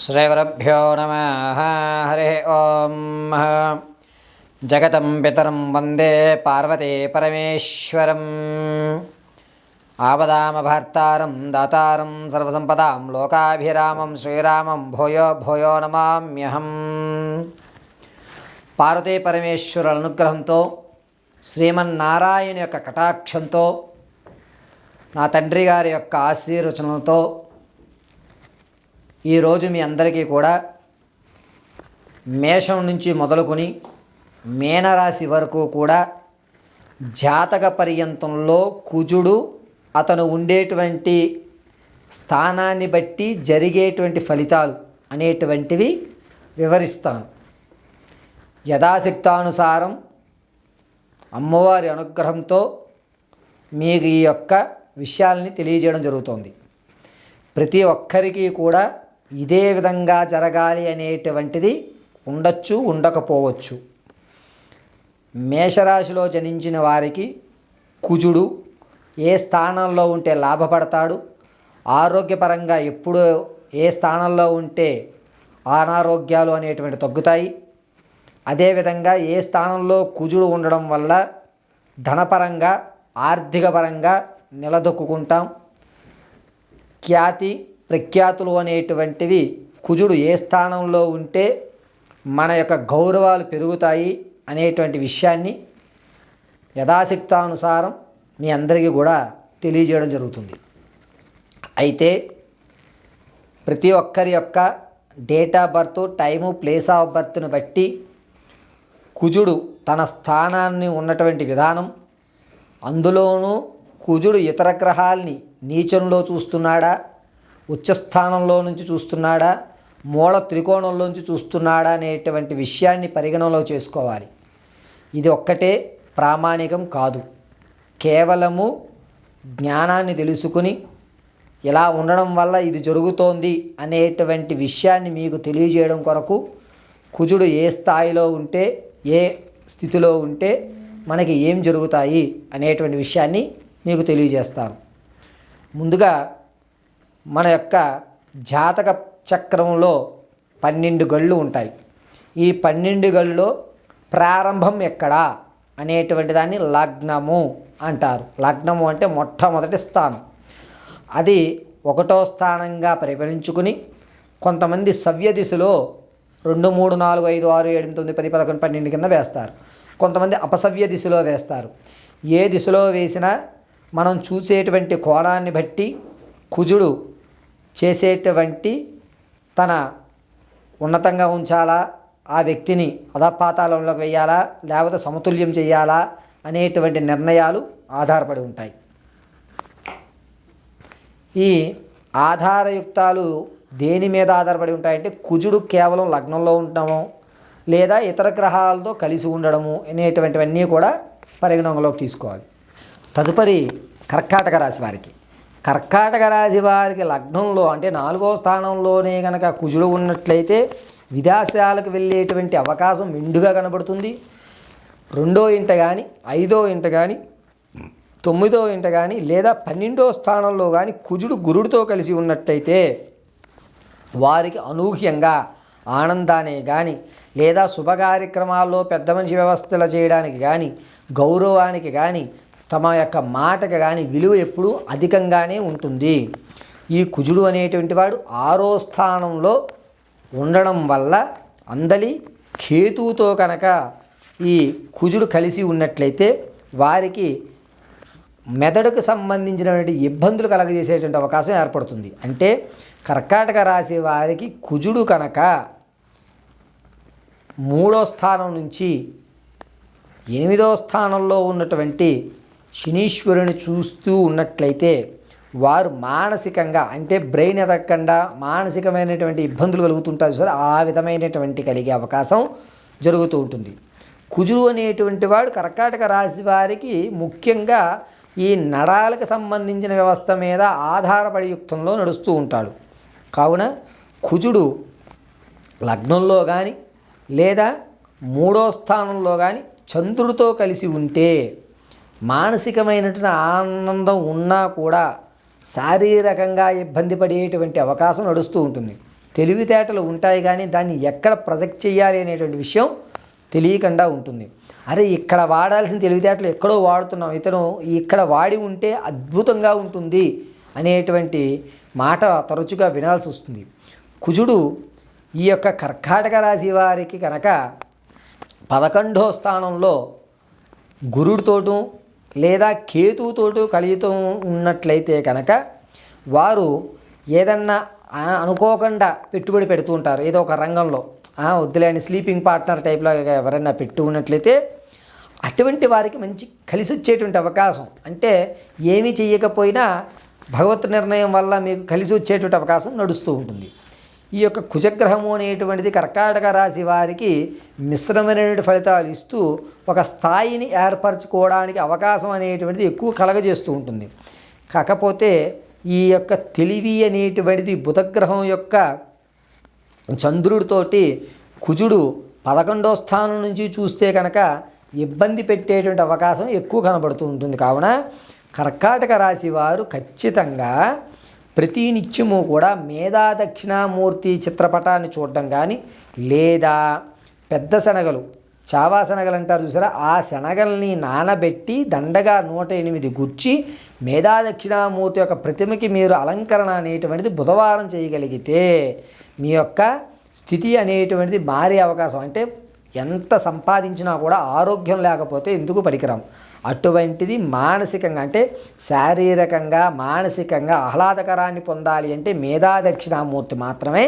శ్రీగురుభ్యో నమః. హరి ఓం. జగతం పితరం వందే పార్వతీ పరమేశ్వరం. ఆపదామభర్తారం దాతారం సర్వసంపదాం లోకాభిరామం శ్రీరామం భూయో భూయో నమామ్యహం. పార్వతీ పరమేశ్వరుల అనుగ్రహంతో, శ్రీమన్నారాయణ యొక్క కటాక్షంతో, నా తండ్రి గారి యొక్క ఆశీర్వచనంతో ఈరోజు మీ అందరికీ కూడా మేషం నుంచి మొదలుకొని మీనరాశి వరకు కూడా జాతక పర్యంతంలో కుజుడు అతను ఉండేటువంటి స్థానాన్ని బట్టి జరిగేటువంటి ఫలితాలు అనేటువంటివి వివరిస్తాను. యథాశక్తానుసారం అమ్మవారి అనుగ్రహంతో మీకు ఈ యొక్క విషయాల్ని తెలియజేయడం జరుగుతోంది. ప్రతి ఒక్కరికి కూడా ఇదే విధంగా జరగాలి అనేటువంటిది ఉండొచ్చు, ఉండకపోవచ్చు. మేషరాశిలో జనించిన వారికి కుజుడు ఏ స్థానంలో ఉంటే లాభపడతాడు, ఆరోగ్యపరంగా ఎప్పుడు ఏ స్థానంలో ఉంటే అనారోగ్యాలు అనేటువంటి తగ్గుతాయి. అదేవిధంగా ఏ స్థానంలో కుజుడు ఉండడం వల్ల ధనపరంగా ఆర్థిక పరంగా నిలదొక్కుంటాం. ఖ్యాతి ప్రఖ్యాతులు అనేటువంటివి కుజుడు ఏ స్థానంలో ఉంటే మన యొక్క గౌరవాలు పెరుగుతాయి అనేటువంటి విషయాన్ని యథాశక్తానుసారం మీ అందరికీ కూడా తెలియజేయడం జరుగుతుంది. అయితే ప్రతి ఒక్కరి యొక్క date of birth, time, place of బర్త్ను బట్టి కుజుడు తన స్థానాన్ని ఉన్నటువంటి విధానం, అందులోనూ కుజుడు ఇతర గ్రహాల్ని నీచంలో చూస్తున్నాడా, ఉచ్చస్థానంలో నుంచి చూస్తున్నాడా, మూల త్రికోణంలోంచి చూస్తున్నాడా అనేటువంటి విషయాన్ని పరిగణనలో చేసుకోవాలి. ఇది ఒక్కటే ప్రామాణికం కాదు. కేవలము జ్ఞానాన్ని తెలుసుకుని ఇలా ఉండడం వల్ల ఇది జరుగుతోంది అనేటువంటి విషయాన్ని మీకు తెలియజేయడం కొరకు కుజుడు ఏ స్థాయిలో ఉంటే, ఏ స్థితిలో ఉంటే మనకి ఏం జరుగుతాయి అనేటువంటి విషయాన్ని మీకు తెలియజేస్తాను. ముందుగా మన యొక్క జాతక చక్రంలో 12 గళ్ళు ఉంటాయి. ఈ 12 గళ్ళలో ప్రారంభం ఎక్కడా అనేటువంటి దాన్ని లగ్నము అంటారు. లగ్నము అంటే మొట్టమొదటి స్థానం. అది 1వ స్థానంగా పరిగణించుకుని కొంతమంది సవ్య దిశలో 2, 3, 4, 5, 6, 7, 9, 10, 11, 12 కింద వేస్తారు. కొంతమంది అపసవ్య దిశలో వేస్తారు. ఏ దిశలో వేసినా మనం చూసేటువంటి కోణాన్ని బట్టి కుజుడు చేసేటువంటి తన ఉన్నతంగా ఉంచాలా, ఆ వ్యక్తిని అధపాతాళంలోకి వేయాలా, లేకపోతే సమతుల్యం చేయాలా అనేటువంటి నిర్ణయాలు ఆధారపడి ఉంటాయి. ఈ ఆధారయుక్తాలు దేని మీద ఆధారపడి ఉంటాయంటే కుజుడు కేవలం లగ్నంలో ఉండడము లేదా ఇతర గ్రహాలతో కలిసి ఉండడము అనేటువంటివన్నీ కూడా పరిగణనలోకి తీసుకోవాలి. తదుపరి కర్కాటక రాశి వారికి. కర్కాటక రాశి వారికి లగ్నంలో అంటే 4వ స్థానంలోనే కనుక కుజుడు ఉన్నట్లయితే విదేశాలకు వెళ్ళేటువంటి అవకాశం మెండుగా కనబడుతుంది. 2వ ఇంట కానీ, 5వ ఇంట కానీ, 9వ ఇంట కానీ లేదా 12వ స్థానంలో కానీ కుజుడు గురుడితో కలిసి ఉన్నట్లయితే వారికి అనూహ్యంగా ఆనందాన్ని కానీ లేదా శుభ కార్యక్రమాల్లో పెద్ద మనిషి వ్యవస్థలు చేయడానికి కానీ, గౌరవానికి కానీ, తమ యొక్క మాటకి కానీ విలువ ఎప్పుడూ అధికంగానే ఉంటుంది. ఈ కుజుడు అనేటువంటి వాడు 6వ స్థానంలో ఉండడం వల్ల అందలి కేతువుతో కనుక ఈ కుజుడు కలిసి ఉన్నట్లయితే వారికి మెదడుకు సంబంధించినటువంటి ఇబ్బందులు కలగజేసేటువంటి అవకాశం ఏర్పడుతుంది. అంటే కర్కాటక రాశి వారికి కుజుడు కనుక 3వ స్థానం నుంచి 8వ స్థానంలో ఉన్నటువంటి శనీశ్వరుని చూస్తూ ఉన్నట్లయితే వారు మానసికంగా అంటే బ్రెయిన్ ఎదగకుండా మానసికమైనటువంటి ఇబ్బందులు కలుగుతుంటారు సార్. ఆ విధమైనటువంటి కలిగే అవకాశం జరుగుతూ ఉంటుంది. కుజుడు అనేటువంటి వాడు కర్కాటక రాశి వారికి ముఖ్యంగా ఈ నరాలకు సంబంధించిన వ్యవస్థ మీద ఆధారపడి యుక్తంలో నడుస్తూ ఉంటాడు. కావున కుజుడు లగ్నంలో కానీ లేదా 3వ స్థానంలో కానీ చంద్రుడితో కలిసి ఉంటే మానసికమైనటువంటి ఆనందం ఉన్నా కూడా శారీరకంగా ఇబ్బంది పడేటువంటి అవకాశం నడుస్తూ ఉంటుంది. తెలివితేటలు ఉంటాయి, కానీ దాన్ని ఎక్కడ ప్రొజెక్ట్ చేయాలి అనేటువంటి విషయం తెలియకుండా ఉంటుంది. అరే ఇక్కడ వాడాల్సిన తెలివితేటలు ఎక్కడో వాడుతున్నాం, ఇతను ఇక్కడ వాడి ఉంటే అద్భుతంగా ఉంటుంది అనేటువంటి మాట తరచుగా వినాల్సి వస్తుంది. కుజుడు ఈ యొక్క కర్కాటక రాశి వారికి కనుక 11వ స్థానంలో గురుడితోటూ లేదా కేతువుతోటూ కలిగితూ ఉన్నట్లయితే కనుక వారు ఏదన్నా అనుకోకుండా పెట్టుబడి పెడుతూ ఉంటారు. ఏదో ఒక రంగంలో వద్దులేని స్లీపింగ్ పార్ట్నర్ టైప్లో ఎవరైనా పెట్టు ఉన్నట్లయితే అటువంటి వారికి మంచి కలిసి వచ్చేటువంటి అవకాశం, అంటే ఏమీ చెయ్యకపోయినా భగవత్ నిర్ణయం వల్ల మీకు కలిసి వచ్చేటువంటి అవకాశం నడుస్తూ ఉంటుంది. ఈ యొక్క కుజగ్రహము అనేటువంటిది కర్కాటక రాశి వారికి మిశ్రమైనటువంటి ఫలితాలు ఇస్తూ ఒక స్థాయిని ఏర్పరచుకోవడానికి అవకాశం అనేటువంటిది ఎక్కువ కలగజేస్తూ ఉంటుంది. కాకపోతే ఈ యొక్క తెలివి అనేటువంటిది బుధగ్రహం యొక్క చంద్రుడితోటి కుజుడు 11వ స్థానం నుంచి చూస్తే కనుక ఇబ్బంది పెట్టేటువంటి అవకాశం ఎక్కువ కనబడుతూ ఉంటుంది. కావున కర్కాటక రాశి వారు ఖచ్చితంగా ప్రతి నిత్యము కూడా మేధా దక్షిణామూర్తి చిత్రపటాన్ని చూడడం కానీ, లేదా పెద్ద శనగలు చావా శనగలు అంటారు చూసారా, ఆ శనగల్ని నానబెట్టి దండగా 108 గుర్చి మేధా దక్షిణామూర్తి యొక్క ప్రతిమకి మీరు అలంకరణ అనేటువంటిది బుధవారం చేయగలిగితే మీ యొక్క స్థితి అనేటువంటిది మారే అవకాశం, అంటే ఎంత సంపాదించినా కూడా ఆరోగ్యం లేకపోతే ఎందుకు పనికిరాం. అటువంటిది మానసికంగా అంటే శారీరకంగా మానసికంగా ఆహ్లాదకరాన్ని పొందాలి అంటే మేధా దక్షిణామూర్తి మాత్రమే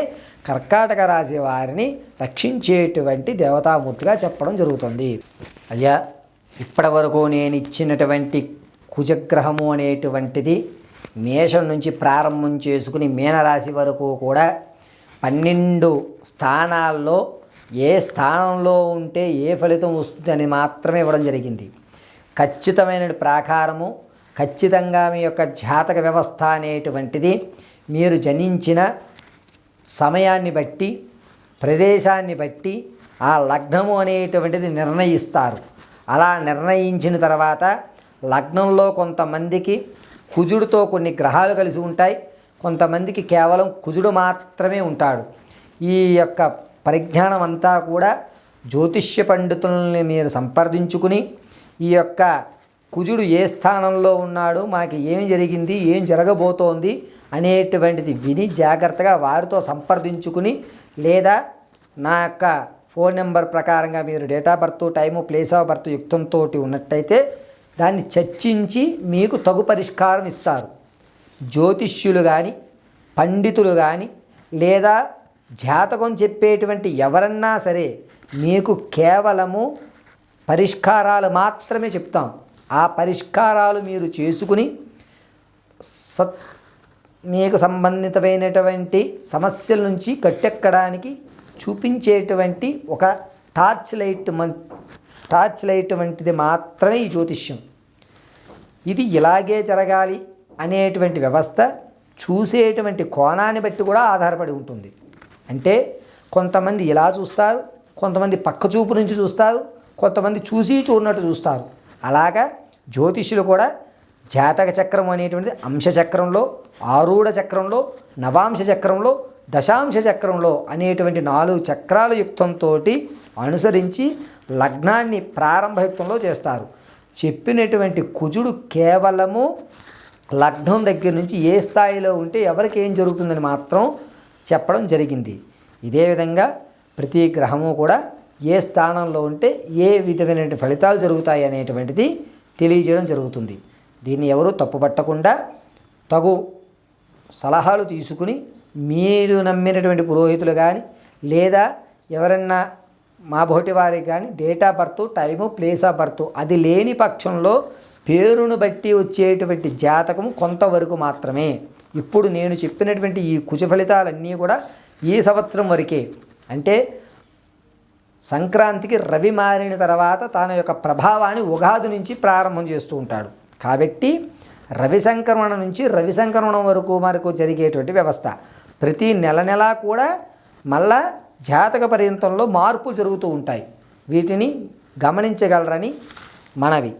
కర్కాటక రాశి వారిని రక్షించేటువంటి దేవతామూర్తిగా చెప్పడం జరుగుతుంది. అయ్యా, ఇప్పటి వరకు నేను ఇచ్చినటువంటి కుజగ్రహము అనేటువంటిది మేషం నుంచి ప్రారంభం చేసుకుని మీనరాశి వరకు కూడా 12 స్థానాల్లో ఏ స్థానంలో ఉంటే ఏ ఫలితం వస్తుందని మాత్రమే ఇవ్వడం జరిగింది. ఖచ్చితమైన ప్రాకారము, ఖచ్చితంగా మీ యొక్క జాతక వ్యవస్థ అనేటువంటిది మీరు జనించిన సమయాన్ని బట్టి ప్రదేశాన్ని బట్టి ఆ లగ్నము అనేటువంటిది నిర్ణయిస్తారు. అలా నిర్ణయించిన తర్వాత లగ్నంలో కొంతమందికి కుజుడితో కొన్ని గ్రహాలు కలిసి ఉంటాయి, కొంతమందికి కేవలం కుజుడు మాత్రమే ఉంటాడు. ఈ యొక్క పరిజ్ఞానం అంతా కూడా జ్యోతిష్య పండితుల్ని మీరు సంప్రదించుకుని ఈ యొక్క కుజుడు ఏ స్థానంలో ఉన్నాడు, మనకి ఏం జరిగింది, ఏం జరగబోతోంది అనేటువంటిది విని జాగ్రత్తగా వారితో సంప్రదించుకుని, లేదా నా యొక్క ఫోన్ నెంబర్ ప్రకారంగా మీరు date of birth, time, place of birth యుక్తంతో ఉన్నట్టయితే దాన్ని చర్చించి మీకు తగు పరిష్కారం ఇస్తారు. జ్యోతిష్యులు కానీ పండితులు కానీ లేదా జాతకం చెప్పేటువంటి ఎవరన్నా సరే మీకు కేవలము పరిష్కారాలు మాత్రమే చెప్తాం. ఆ పరిష్కారాలు మీరు చేసుకుని మీకు సంబంధితమైనటువంటి సమస్యల నుంచి కట్టెక్కడానికి చూపించేటువంటి ఒక టార్చ్ లైట్ వంటిది మాత్రమే ఈ జ్యోతిష్యం. ఇది ఇలాగే జరగాలి అనేటువంటి వ్యవస్థ చూసేటువంటి కోణాన్ని బట్టి కూడా ఆధారపడి ఉంటుంది. అంటే కొంతమంది ఇలా చూస్తారు, కొంతమంది పక్క చూపు నుంచి చూస్తారు, కొంతమంది చూసి చూడనట్టు చూస్తారు. అలాగా జ్యోతిష్యులు కూడా జాతక చక్రం అనేటువంటిది అంశచక్రంలో, ఆరూఢ చక్రంలో, నవాంశ చక్రంలో, దశాంశ చక్రంలో అనేటువంటి 4 చక్రాల యుక్తంతో అనుసరించి లగ్నాన్ని ప్రారంభయుక్తంలో చేస్తారు. చెప్పినటువంటి కుజుడు కేవలము లగ్నం దగ్గర నుంచి ఏ స్థాయిలో ఉంటే ఎవరికి ఏం జరుగుతుందని మాత్రం చెప్పడం జరిగింది. ఇదే విధంగా ప్రతి గ్రహము కూడా ఏ స్థానంలో ఉంటే ఏ విధమైన ఫలితాలు జరుగుతాయి అనేటువంటిది తెలియజేయడం జరుగుతుంది. దీన్ని ఎవరు తప్పుపట్టకుండా తగు సలహాలు తీసుకుని మీరు నమ్మినటువంటి పురోహితులు కానీ లేదా ఎవరన్నా మా బోటి వారికి కానీ date of birth, time, place of birth అది లేని పక్షంలో పేరును బట్టి వచ్చేటువంటి జాతకం కొంతవరకు మాత్రమే. ఇప్పుడు నేను చెప్పినటువంటి ఈ కుజ ఫలితాలన్నీ కూడా ఈ సంవత్సరం వరకే, అంటే సంక్రాంతికి రవి మారిన తర్వాత తన యొక్క ప్రభావాన్ని ఉగాది నుంచి ప్రారంభం చేస్తూ ఉంటాడు. కాబట్టి రవి సంక్రమణ నుంచి రవి సంక్రమణం వరకు జరిగేటువంటి వ్యవస్థ ప్రతి నెల కూడా మళ్ళా జాతక పర్యంతంలో మార్పులు జరుగుతూ ఉంటాయి. వీటిని గమనించగలరని మనవి.